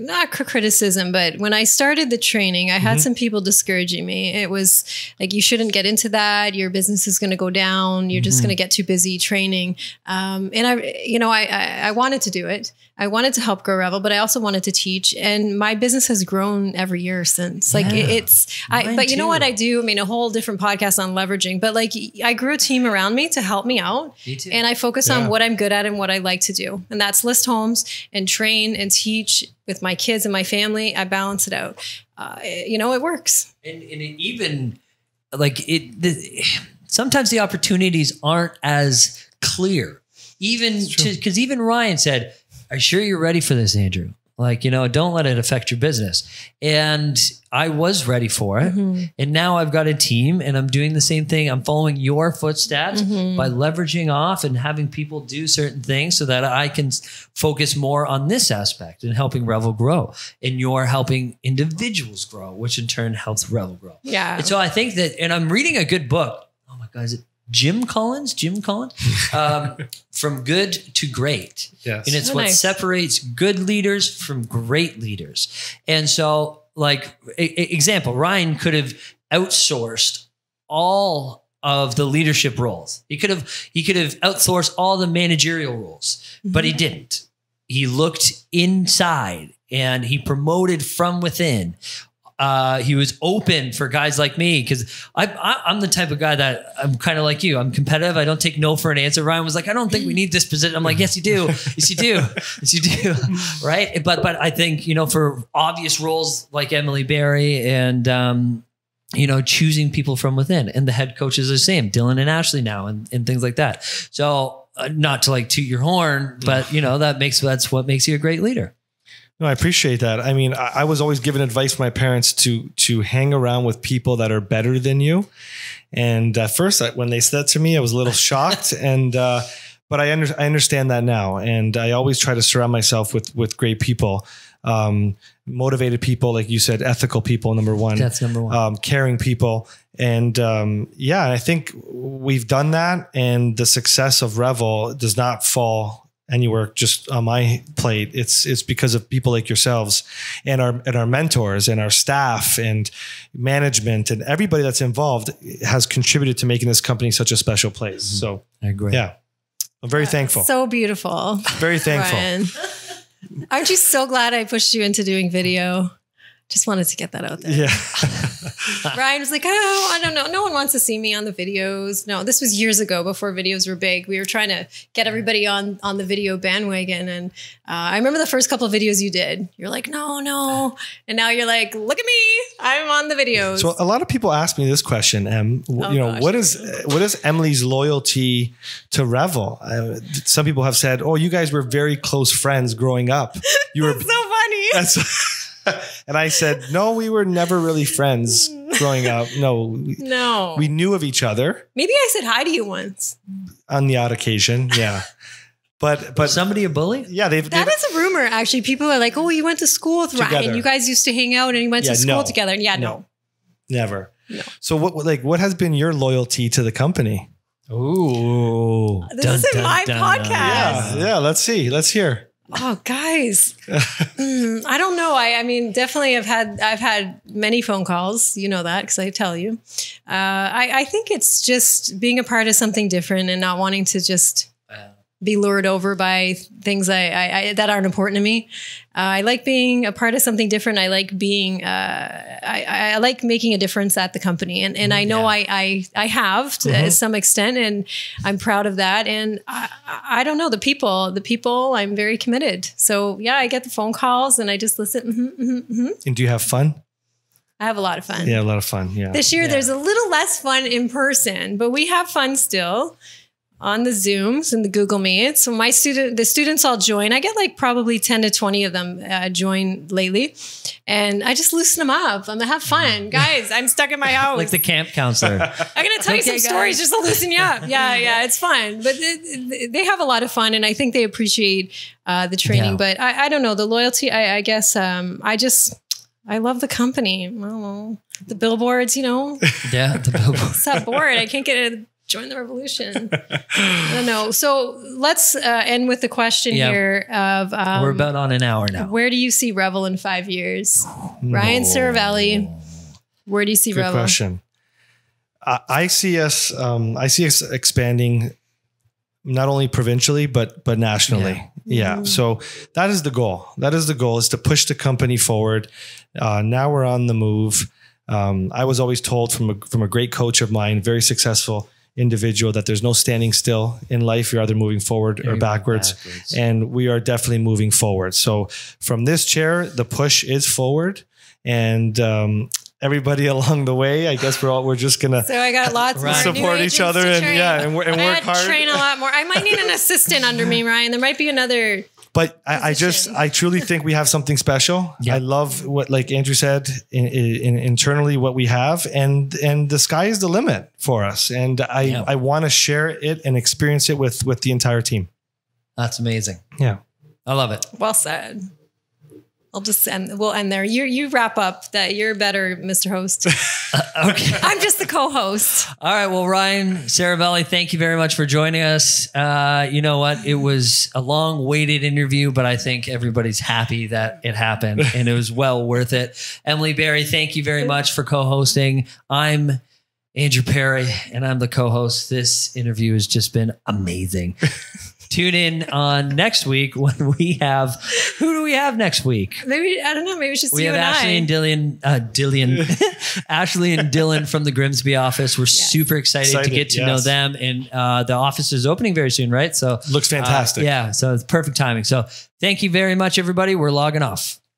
not criticism, but when I started the training, I had some people discouraging me. It was like, you shouldn't get into that. Your business is going to go down. You're just going to get too busy training. And I wanted to do it. I wanted to help grow Revel, but I also wanted to teach. And my business has grown every year since. Like but you know what I do? I mean, a whole different podcast on leveraging, but like I grew a team around me to help me out. Me too. And I focus on what I'm good at and what I like to do. And that's list homes and train and teach with my kids and my family. I balance it out. It works. And it even like sometimes the opportunities aren't as clear. Because even Ryan said, "Are you sure you're ready for this, Andrew? Like, don't let it affect your business." And I was ready for it. And now I've got a team and I'm doing the same thing. I'm following your footsteps by leveraging off and having people do certain things so that I can focus more on this aspect and helping Revel grow. And you're helping individuals grow, which in turn helps Revel grow. Yeah. And so I think that, and I'm reading a good book. Oh my God, is it Jim Collins, From Good to Great. Yes. And it's what separates good leaders from great leaders. And so, like, example, Ryan could have outsourced all of the leadership roles. He could have outsourced all the managerial roles, but he didn't. He looked inside and he promoted from within. He was open for guys like me because I'm the type of guy that I'm kind of like you. I'm competitive. I don't take no for an answer. Ryan was like, I don't think we need this position. I'm like, yes, you do. Yes, you do. Yes, you do. Right. But I think, for obvious roles like Emily Perrie and, choosing people from within, and the head coaches are the same, Dylan and Ashley now and things like that. So not to like toot your horn, but that's what makes you a great leader. No, I appreciate that. I mean, I was always given advice from my parents to hang around with people that are better than you. And at first, when they said that to me, I was a little shocked. And but I understand that now. And I always try to surround myself with great people, motivated people, like you said, ethical people. Number one, that's number one. Caring people. And I think we've done that. And the success of Revel does not fall anywhere just on my plate. It's because of people like yourselves and our mentors and our staff and management and everybody that's involved has contributed to making this company such a special place. So I agree. Yeah, I'm very thankful. So beautiful. Very thankful. Ryan. Aren't you so glad I pushed you into doing video? Just wanted to get that out there. Yeah. Ryan was like, oh, I don't know. No one wants to see me on the videos. No, this was years ago before videos were big. We were trying to get everybody on the video bandwagon. And I remember the first couple of videos you did. You're like, no. And now you're like, look at me. I'm on the videos. So a lot of people ask me this question, Em. Gosh. What is Emily's loyalty to Revel? Some people have said, oh, you guys were very close friends growing up. You were so funny. And I said, no, we were never really friends growing up. No. We knew of each other. Maybe I said hi to you once. On the odd occasion. Yeah. But was somebody a bully? Yeah. That is a rumor, actually. People are like, oh, you went to school with Ryan. You guys used to hang out and you went to school together. And no. Never. No. So what has been your loyalty to the company? Ooh. This isn't my podcast. Yeah. Let's see. Let's hear. Oh, guys, I don't know. I mean, definitely I've had many phone calls. You know that because I tell you. I think it's just being a part of something different and not wanting to just be lured over by things that aren't important to me. I like being a part of something different. I like being, I like making a difference at the company. And I know I have to some extent, and I'm proud of that. And I don't know, the people, I'm very committed. So yeah, I get the phone calls and I just listen. And do you have fun? I have a lot of fun. Yeah, a lot of fun. Yeah. This year, there's a little less fun in person, but we have fun still. On the Zooms and the Google Meets. So the students all join. I get like probably 10 to 20 of them join lately. And I just loosen them up. I'm gonna have fun. Guys, I'm stuck in my house. Like the camp counselor. I'm gonna tell you some stories just to loosen you up. Yeah, it's fun. But they have a lot of fun and I think they appreciate the training. Yeah. But I don't know, the loyalty, I guess I love the company. I don't know. The billboards, Yeah, the billboards. It's that board. I can't get it. Join the revolution. I don't know. So let's end with the question here of... we're about on an hour now. Where do you see Revel in 5 years? Ryan Serravalle, where do you see Revel? Good question. I see us expanding not only provincially, but nationally. Yeah. So that is the goal. Is to push the company forward. Now we're on the move. I was always told from a great coach of mine, very successful individual, that there's no standing still in life. You're either moving forward or backwards. And we are definitely moving forward. So from this chair, the push is forward, and everybody along the way, I guess we're just gonna. So I got lots more support each other and work hard. Train a lot more. I might need an assistant under me, Ryan. There might be another. But I truly think we have something special. Yeah. I love what, like Andrew said, internally what we have, and the sky is the limit for us. And I want to share it and experience it with the entire team. That's amazing. Yeah. I love it. Well said. We'll end there. You wrap up. That you're better, Mr. Host. Okay. I'm just the co-host. All right. Well, Ryan Serravalle, thank you very much for joining us. You know what? It was a long-waited interview, but I think everybody's happy that it happened, and it was well worth it. Emily Perrie, thank you very much for co-hosting. I'm Andrew Perrie, and I'm the co-host. This interview has just been amazing. tune in on next week when we have, who do we have next week? Maybe, I don't know. Maybe it's just We you have and Ashley I. and Dillian, Ashley and Dylan from the Grimsby office. We're super excited to get to know them. And the office is opening very soon, right? So looks fantastic. Yeah. So it's perfect timing. So thank you very much, everybody. We're logging off.